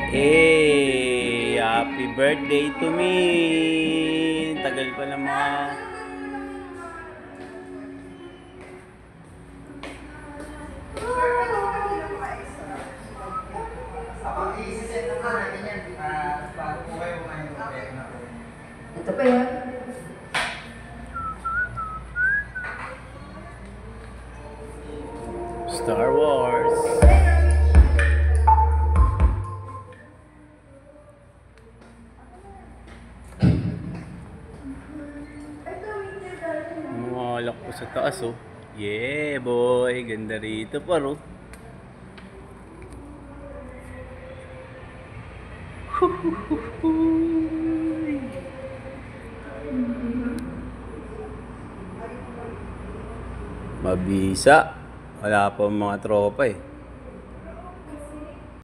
Happy birthday to me. Tagal pa na mga... Ito pa yan. Star Wars. Malak po sa taas, oh. Yeah, boy. Ganda rito pa, oh. Mabisa. Wala pa mga tropa, eh.